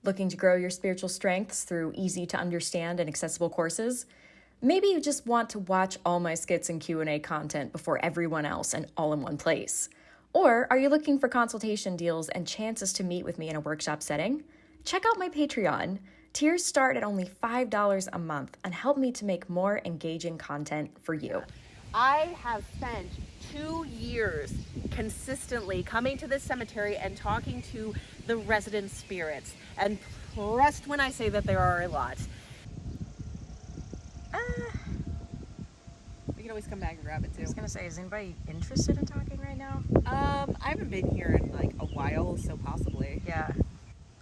Looking to grow your spiritual strengths through easy to understand and accessible courses? Maybe you just want to watch all my skits and Q&A content before everyone else and all in one place. Or are you looking for consultation deals and chances to meet with me in a workshop setting? Check out my Patreon. Tiers start at only $5 a month and help me to make more engaging content for you. I have spent 2 years consistently coming to this cemetery and talking to the resident spirits, and trust when I say that there are a lot. We can always come back and grab it too. I was gonna say, is anybody interested in talking right now? I haven't been here in like a while, so possibly. Yeah.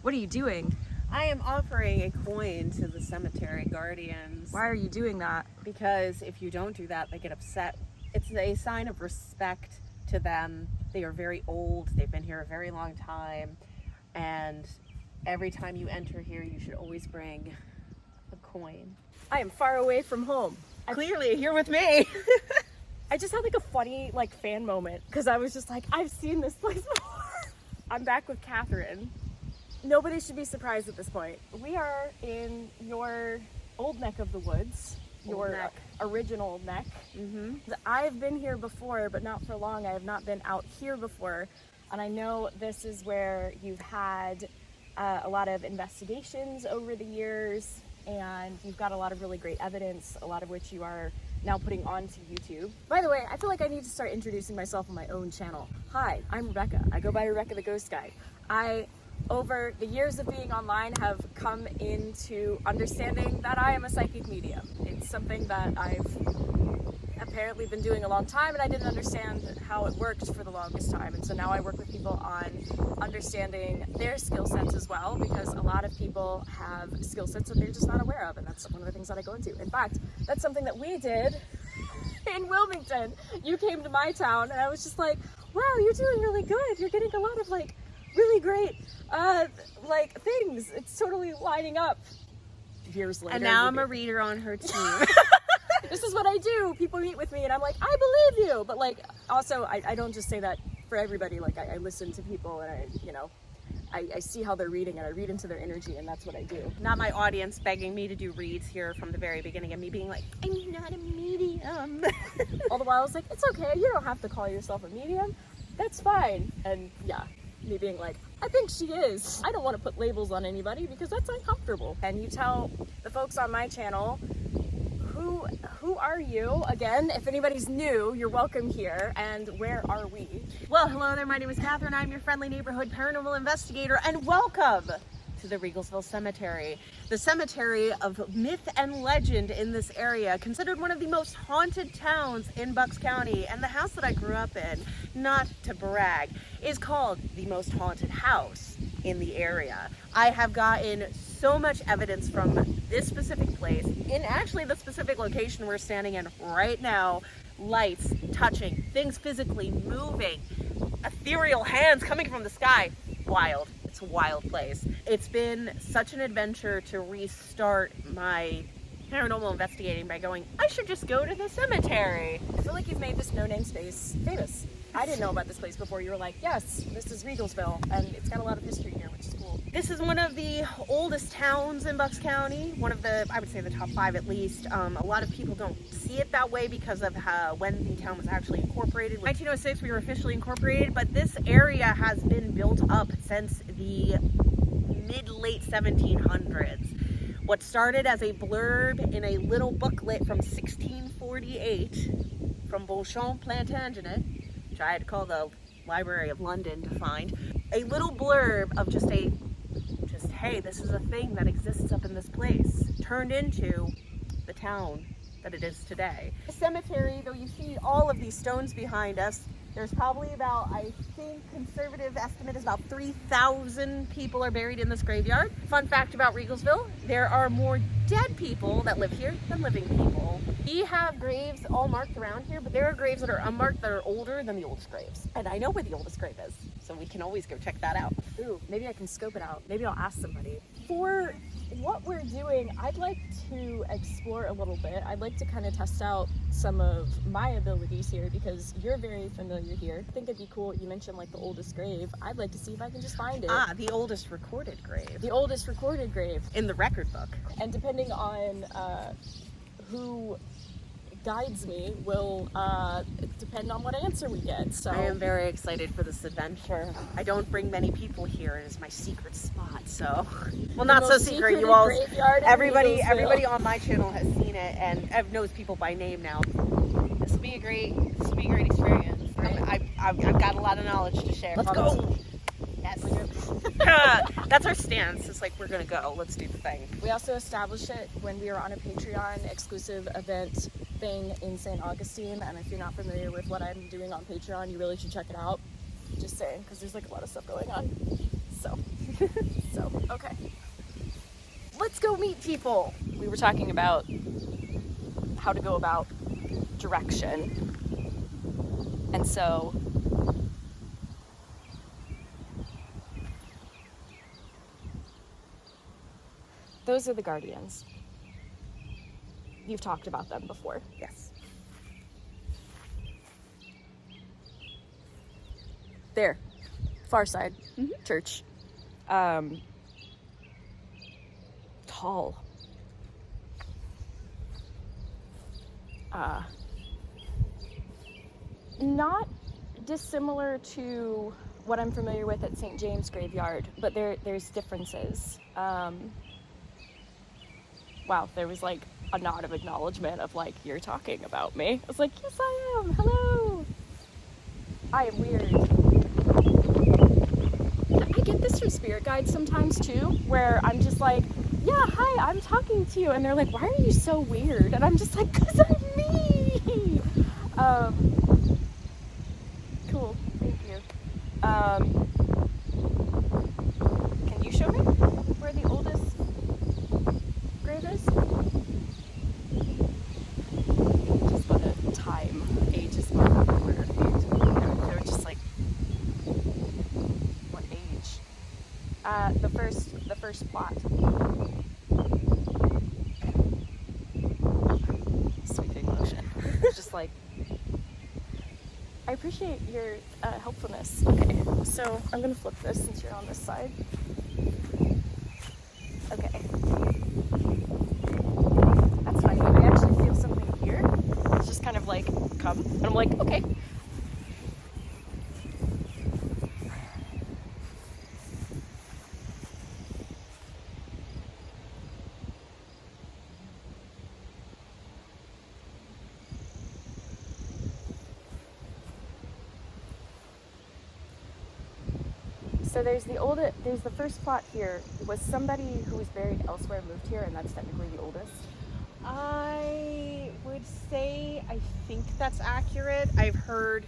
What are you doing? I am offering a coin to the cemetery guardians. Why are you doing that? Because if you don't do that, they get upset. It's a sign of respect to them. They are very old. They've been here a very long time. And every time you enter here, you should always bring a coin. I am far away from home. Clearly, here with me. I just had like a funny fan moment because I was just like, I've seen this place before. I'm back with Catherine. Nobody should be surprised at this point. We are in your old neck of the woods, your original neck. Mm-hmm. I've been here before, but not for long. I have not been out here before. And I know this is where you've had a lot of investigations over the years, and you've got a lot of really great evidence, a lot of which you are now putting onto YouTube. By the way, I feel like I need to start introducing myself on my own channel. Hi, I'm Rebekah. I go by RebekahTheGhostGuide. Over the years of being online, have come into understanding that I am a psychic medium. It's something that I've apparently been doing a long time, and I didn't understand how it worked for the longest time. And so now I work with people on understanding their skill sets as well, because a lot of people have skill sets that they're just not aware of, and that's one of the things that I go into. In fact, that's something that we did in Wilmington. You came to my town, and I was just like, wow, you're doing really good. You're getting a lot of really great things. It's totally lining up. Years later. And now I'm a reader on her team. This is what I do. People meet with me and I'm like, I believe you. But also I don't just say that for everybody. I listen to people and I see how they're reading and I read into their energy, and that's what I do. Not my audience begging me to do reads here from the very beginning, and me being like, I'm not a medium. All the while I was like, it's okay. You don't have to call yourself a medium. That's fine. And yeah. Me being like, I think she is. I don't want to put labels on anybody because that's uncomfortable. And you tell the folks on my channel, who are you? Again, if anybody's new, you're welcome here. And where are we? Well, hello there. My name is Catherine. I'm your friendly neighborhood paranormal investigator, and welcome to the Rieglesville Cemetery, the cemetery of myth and legend in this area, considered one of the most haunted towns in Bucks County. And the house that I grew up in, not to brag, is called the most haunted house in the area. I have gotten so much evidence from this specific place, in actually the specific location we're standing in right now. Lights touching, things physically moving, ethereal hands coming from the sky. Wild. It's a wild place. It's been such an adventure to restart my paranormal investigating by going, I should just go to the cemetery. I feel like you've made this no-name space famous. I didn't know about this place before. You were like, yes, this is Rieglesville, and it's got a lot of history here, which is cool. This is one of the oldest towns in Bucks County, one of the, I would say the top 5 at least. A lot of people don't see it that way because of when the town was actually incorporated. In 1906 we were officially incorporated, but this area has been built up since the mid-late 1700s. What started as a blurb in a little booklet from 1648 from Beauchamp Plantagenet, which I had to call the Library of London to find, a little blurb of just hey, this is a thing that exists up in this place, turned into the town that it is today. The cemetery, though you see all of these stones behind us, there's probably about, I think, conservative estimate is about 3,000 people are buried in this graveyard. Fun fact about Rieglesville, there are more dead people that live here than living people. We have graves all marked around here, but there are graves that are unmarked that are older than the oldest graves. And I know where the oldest grave is. so we can always go check that out. Ooh, maybe I can scope it out. Maybe I'll ask somebody. For what we're doing, I'd like to explore a little bit. I'd like to kind of test out some of my abilities here because you're very familiar here. I think it'd be cool. You mentioned like the oldest grave. I'd like to see if I can just find it. The oldest recorded grave. The oldest recorded grave. In the record book. And depending on who guides me will depend on what answer we get. So I am very excited for this adventure. I don't bring many people here. It is my secret spot, so well, not so secret. You all, everybody on my channel has seen it and knows people by name now. This will be a great experience. I've got a lot of knowledge to share. Let's go. Yes. That's our stance. It's like, we're gonna go. Let's do the thing. We also established it when we were on a Patreon exclusive event thing in St. Augustine, and if you're not familiar with what I'm doing on Patreon, you really should check it out. Just saying, because there's like a lot of stuff going on. So, okay. Let's go meet people. We were talking about how to go about direction. And so those are the guardians. You've talked about them before. Yes. There, far side, church. Tall. Not dissimilar to what I'm familiar with at St. James Graveyard, but there's differences. Wow, there was like a nod of acknowledgement of like, you're talking about me. I was like, yes I am, hello. I am weird. I get this from spirit guides sometimes too, where I'm just like, yeah, hi, I'm talking to you. And they're like, why are you so weird? And I'm just like, cause I'm me. Cool, thank you. Can you show me where the oldest grave is? Just what a time. Age is not a word of age. They're just like, what age? The first plot. Sweeping motion. It's just like, I appreciate your helpfulness. Okay, so I'm gonna flip this since you're on this side. Okay. That's funny. I actually feel something here. It's just kind of like, come. And I'm like, okay. So there's the first plot here. Was somebody who was buried elsewhere moved here, and that's technically the oldest? I would say I think that's accurate. I've heard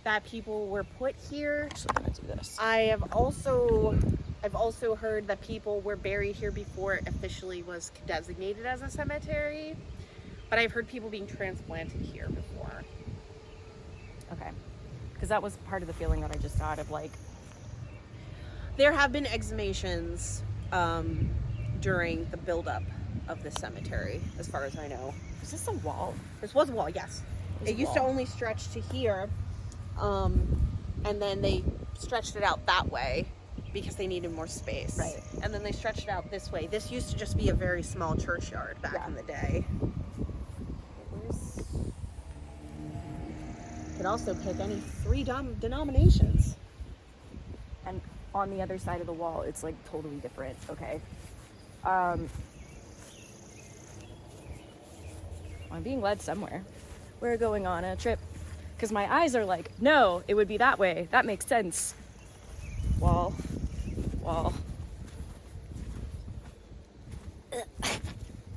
that people were put here. Actually, I'm gonna do this. I've also heard that people were buried here before it officially was designated as a cemetery. But I've heard people being transplanted here before. Okay. Because that was part of the feeling that I just got of like, there have been exhumations during the buildup of the cemetery, as far as I know. is this a wall? This was a wall, yes. It used to only stretch to here, and then they stretched it out that way because they needed more space. Right. And then they stretched it out this way. This used to just be a very small churchyard back in the day. You could also pick any three denominations. And on the other side of the wall, it's like totally different. Okay. I'm being led somewhere. We're going on a trip. Because my eyes are like, no, it would be that way. That makes sense. Wall. Ugh.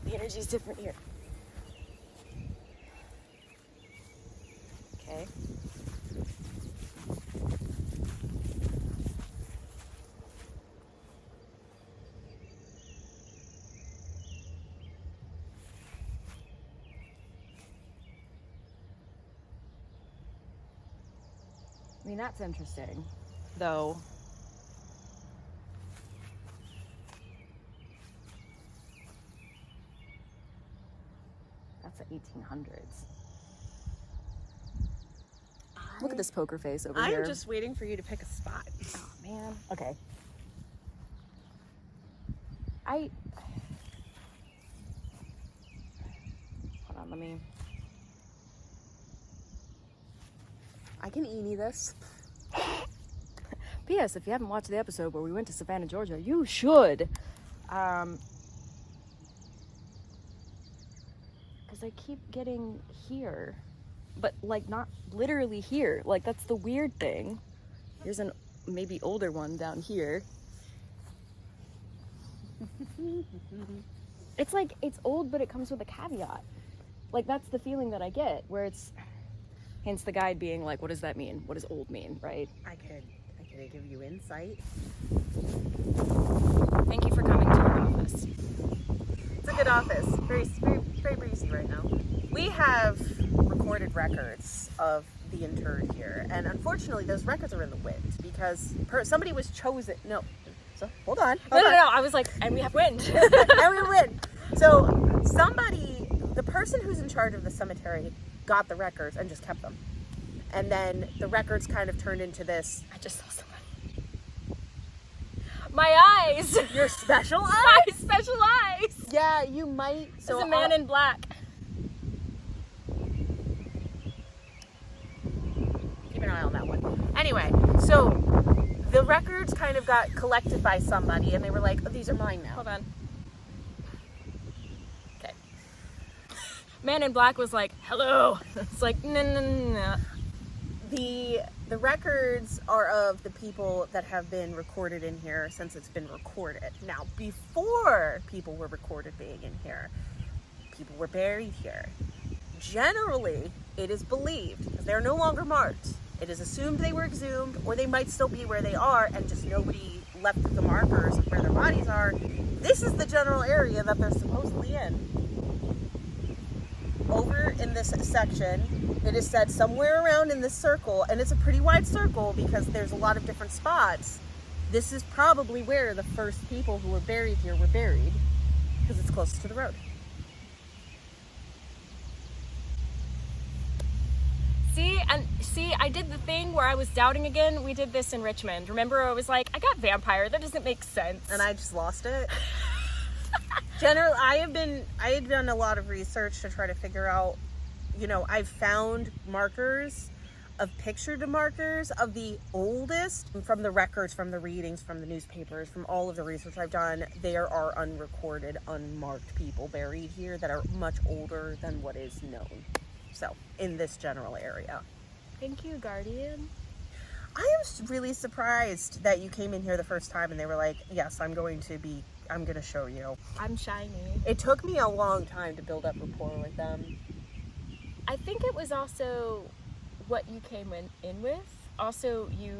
The energy's different here. Okay. I mean, that's interesting. though. That's the 1800s. Look at this poker face over here. I'm just waiting for you to pick a spot. Oh, man. Okay. Hold on, let me... I can eeny this. P.S. If you haven't watched the episode where we went to Savannah, Georgia, you should. Because I keep getting here. But, like, not literally here. Like, that's the weird thing. Here's an maybe older one down here. It's like, it's old, but it comes with a caveat. Like, that's the feeling that I get, where it's, hence the guide being like, what does that mean? What does old mean, right? I could give you insight. Thank you for coming to our office. It's a good office. Very, very, very breezy right now. We have recorded records of the interred here, and unfortunately, those records are in the wind because somebody was chosen. No, so hold on. No, I was like, and we have wind. And we win. So the person who's in charge of the cemetery got the records and just kept them. And then the records kind of turned into this. I just saw somebody. My eyes! Your special eyes? My special eyes! Yeah, you might. So it's a man in black. Keep an eye on that one. Anyway, so the records kind of got collected by somebody and they were like, oh, these are mine now. Hold on. Okay. Man in black was like, hello. It's like, no. The records are of the people that have been recorded in here since it's been recorded. Now, before people were recorded being in here, people were buried here. Generally, it is believed, because they're no longer marked, it is assumed they were exhumed, or they might still be where they are, and just nobody left the markers of where their bodies are. This is the general area that they're supposedly in. Over in this section, it is said somewhere around in this circle, and it's a pretty wide circle because there's a lot of different spots. This is probably where the first people who were buried here were buried, because it's closest to the road. See, I did the thing where I was doubting again. We did this in Richmond. Remember, I was like, I got vampire. That doesn't make sense. And I just lost it. Generally, I had done a lot of research to try to figure out, I've found markers of pictured markers of the oldest from the records, from the readings, from the newspapers, from all of the research I've done. There are unrecorded, unmarked people buried here that are much older than what is known. So, in this general area. Thank you, Guardian. I am really surprised that you came in here the first time and they were like, yes, I'm going to show you. I'm shiny. It took me a long time to build up rapport with them. I think it was also what you came in with. Also, you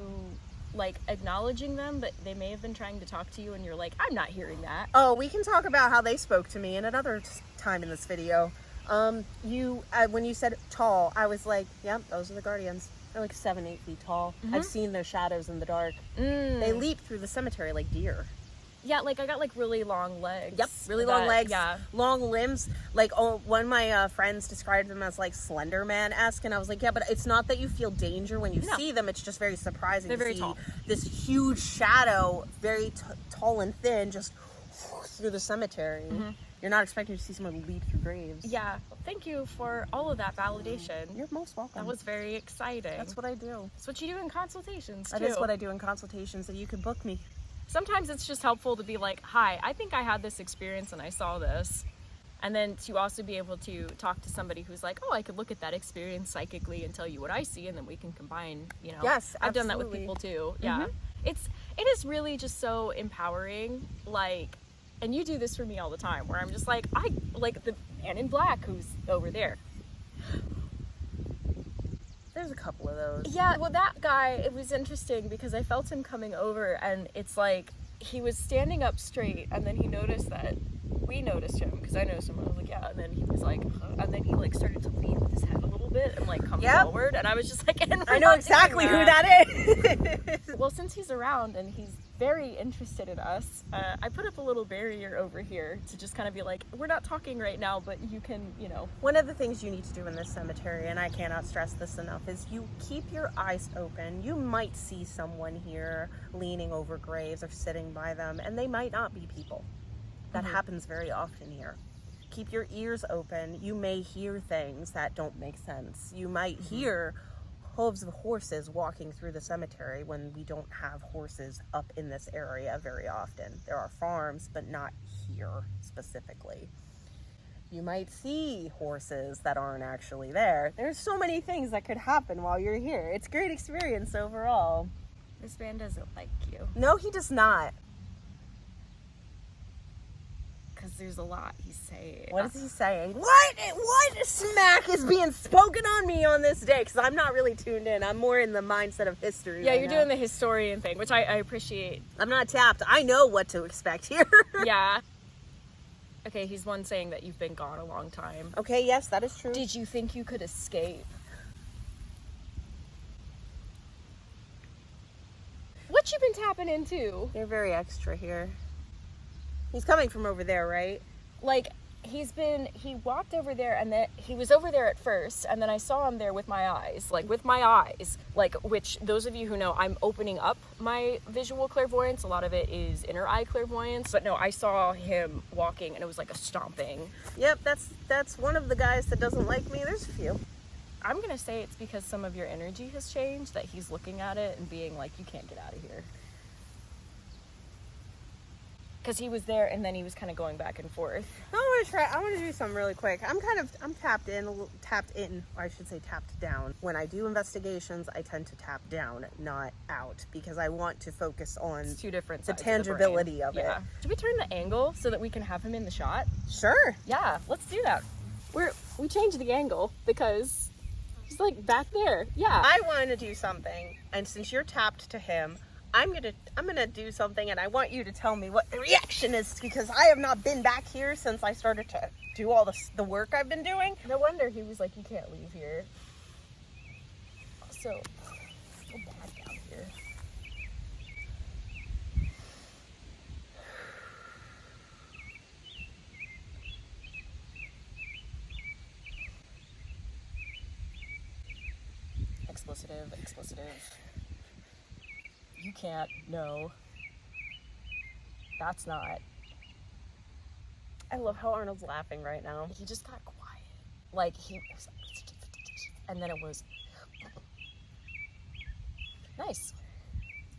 like acknowledging them, but they may have been trying to talk to you and you're like, I'm not hearing that. Oh, we can talk about how they spoke to me in another time in this video. When you said tall, I was like, yep, those are the Guardians. They're like 7-8 feet tall. Mm-hmm. I've seen their shadows in the dark. They leap through the cemetery like deer. Yeah, like I got like really long legs. Yep, really long legs. Yeah. Long limbs. Like, one of my friends described them as like Slender Man-esque, and I was like, yeah, but it's not that you feel danger when you see them. It's just very surprising They're to very see tall. This huge shadow, very tall and thin, just through the cemetery. Mm-hmm. You're not expecting to see someone leap through graves. Yeah. Thank you for all of that validation. You're most welcome. That was very exciting. That's what I do. That's what you do in consultations, too. That is what I do in consultations, and you can book me. Sometimes it's just helpful to be like, hi, I think I had this experience and I saw this. And then to also be able to talk to somebody who's like, oh, I could look at that experience psychically and tell you what I see, and then we can combine, Yes, I've done that with people too. Yeah. Mm-hmm. It is really just so empowering, like, and you do this for me all the time, where I'm just like, I like the man in black who's over there. There's a couple of those. Yeah, well, that guy, it was interesting because I felt him coming over, and it's like, he was standing up straight, and then he noticed that we noticed him, because I noticed him, and I was like, yeah, and then he was like, and then he like started to lean with his head a little bit and like come forward, and I was just like, and I know exactly who that is. Well, since he's around and he's very interested in us, I put up a little barrier over here to just kind of be like, we're not talking right now, but you can, you know. One of the things you need to do in this cemetery, and I cannot stress this enough, is you keep your eyes open. You might see someone here leaning over graves or sitting by them, and they might not be people. That happens very often here. Keep your ears open. You may hear things that don't make sense. You might hear hooves of horses walking through the cemetery when we don't have horses up in this area very often. There are farms, but not here specifically. You might see horses that aren't actually there. There's so many things that could happen while you're here. It's a great experience overall. This man doesn't like you. No, he does not. Because there's a lot he's saying. What is he saying? What smack is being spoken on me on this day? Because I'm not really tuned in. I'm more in the mindset of history. Yeah, right you're now. doing the historian thing, which I appreciate. I'm not tapped. I know what to expect here. Yeah. Okay, he's one saying that you've been gone a long time. Okay, yes, that is true. Did you think you could escape? What you been tapping into? They're very extra here. He's coming from over there, right? Like, he walked over there, and then he was over there at first, and then I saw him there with my eyes, which those of you who know, I'm opening up my visual clairvoyance. A lot of it is inner eye clairvoyance, but no, I saw him walking, and it was like a stomping. Yep, that's one of the guys that doesn't like me. There's a few. I'm gonna say it's because some of your energy has changed, that he's looking at it and being like, you can't get out of here. Because he was there, and then he was kind of going back and forth. I want to do something really quick. I'm tapped in, or I should say tapped down. When I do investigations, I tend to tap down, not out, because I want to focus on It's two different the sides tangibility of it. Yeah. Should we turn the angle so that we can have him in the shot? Sure. Yeah, let's do that. We changed the angle because he's like back there. Yeah. I want to do something, and since you're tapped to him, I'm gonna do something, and I want you to tell me what the reaction is, because I have not been back here since I started to do all the work I've been doing. No wonder he was like, you can't leave here. So bad down here. Explicitive. You can't, no. That's not. I love how Arnold's laughing right now. He just got quiet. Like, he was like, and then it was nice.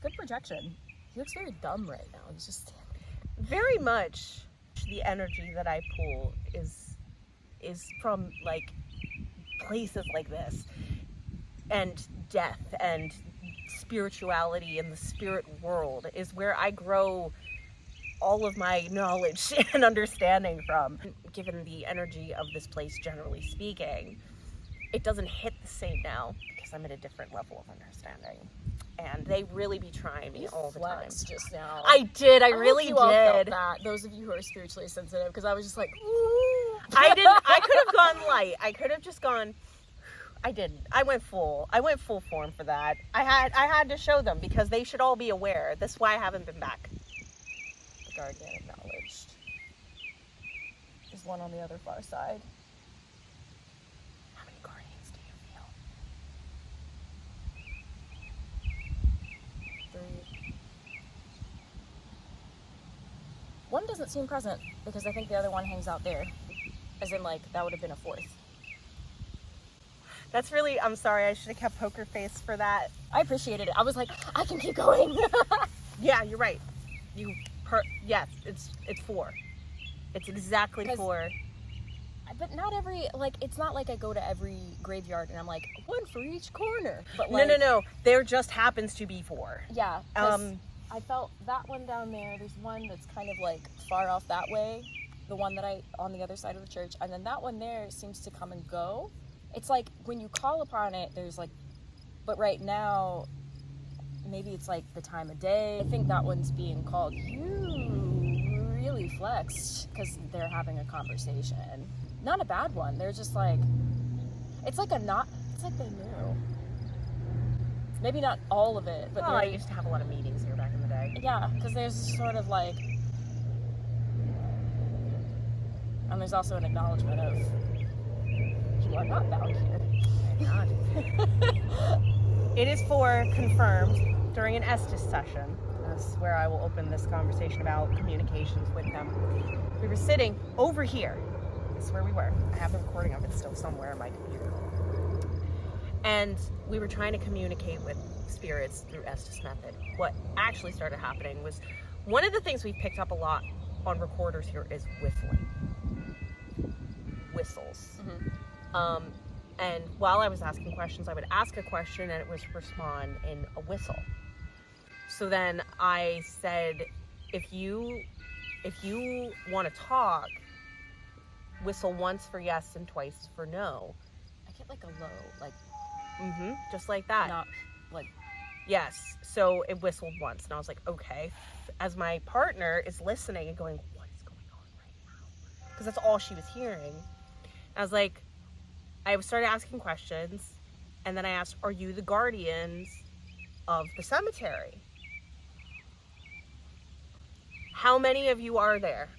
Good projection. He looks very dumb right now. He's just standing. Very much the energy that I pull is from like places like this, and death and spirituality in the spirit world is where I grow all of my knowledge and understanding from. Given the energy of this place, generally speaking, it doesn't hit the same now because I'm at a different level of understanding, and they really be trying me all the time. Just now. I did. I really hope you all felt did. that. Those of you who are spiritually sensitive, because I was just like, I didn't. I could have gone light. I could have just gone. I didn't. I went full form for that. I had to show them because they should all be aware. That's why I haven't been back. The guardian acknowledged. There's one on the other far side. How many guardians do you feel? 3. One doesn't seem present because I think the other one hangs out there. As in, like, that would have been a 4th. That's really, I'm sorry, I should have kept poker face for that. I appreciated it. I was like, I can keep going. Yeah, you're right. Yes, it's 4. It's exactly 4. But not every, like, it's not like I go to every graveyard and I'm like, 1 for each corner. But like, No. There just happens to be 4. Yeah. I felt that one down there. There's one that's kind of like far off that way. The one that on the other side of the church. And then that one there seems to come and go. It's like when you call upon it, there's like, but right now, maybe it's like the time of day. I think that one's being called, you really flexed, because they're having a conversation. Not a bad one. They're just like, it's like they knew. Maybe not all of it, but I used to have a lot of meetings here back in the day. Yeah, because there's sort of like, and there's also an acknowledgement of, you are not bound here. God. It is for confirmed during an Estes session. That's where I will open this conversation about communications with them. We were sitting over here. This is where we were. I have the recording of it still somewhere on my computer. And we were trying to communicate with spirits through Estes method. What actually started happening was, one of the things we picked up a lot on recorders here is whistling. Whistles. Mm-hmm. And while I was asking questions, I would ask a question and it would respond in a whistle. So then I said, if you want to talk, whistle once for yes and twice for no. I get like a low, like, just like that. not like, yes. So it whistled once, and I was like, okay. As my partner is listening and going, what is going on right now? Because that's all she was hearing. I was like, I started asking questions, and then I asked, are you the guardians of the cemetery? How many of you are there?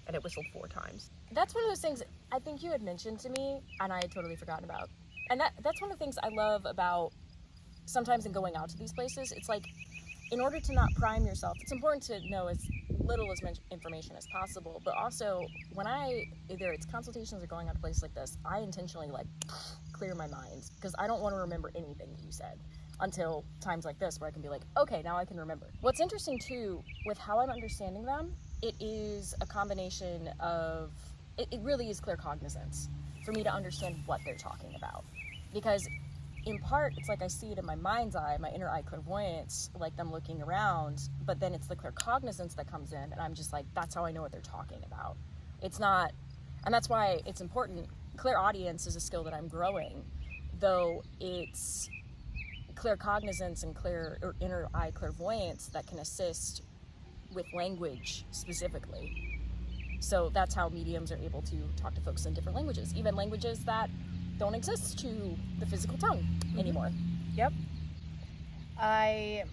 And it whistled 4 times. that's one of those things I think you had mentioned to me, and I had totally forgotten about. And that's one of the things I love about sometimes in going out to these places. It's like, in order to not prime yourself, it's important to know as little as much information as possible. But also, when either it's consultations or going out to places like this, I intentionally like clear my mind, because I don't want to remember anything that you said until times like this where I can be like, okay, now I can remember. What's interesting too, with how I'm understanding them, it is a combination of, it really is clear cognizance for me to understand what they're talking about. Because in part, it's like I see it in my mind's eye, my inner eye clairvoyance, like them looking around, but then it's the clear cognizance that comes in, and I'm just like, that's how I know what they're talking about. It's not, and that's why it's important. Clear audience is a skill that I'm growing, though it's clear cognizance and clear or inner eye clairvoyance that can assist with language specifically. So that's how mediums are able to talk to folks in different languages, even languages that don't exist to the physical tongue anymore. Yep. I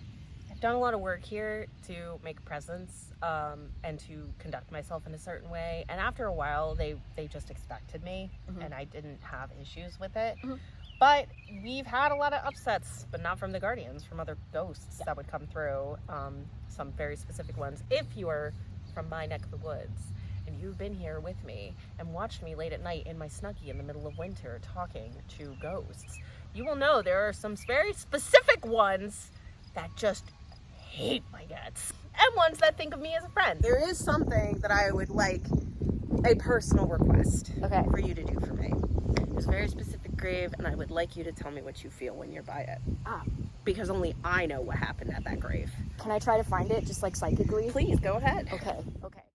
have done a lot of work here to make a presence and to conduct myself in a certain way. And after a while, they just expected me, and I didn't have issues with it. But we've had a lot of upsets, but not from the guardians, from other ghosts that would come through, some very specific ones. If you are from my neck of the woods, and you've been here with me and watched me late at night in my Snuggie in the middle of winter talking to ghosts, you will know there are some very specific ones that just hate my guts, and ones that think of me as a friend. There is something that I would like, a personal request for you to do for me. There's a very specific grave, and I would like you to tell me what you feel when you're by it. Because only I know what happened at that grave. Can I try to find it just like psychically? Please, go ahead. Okay.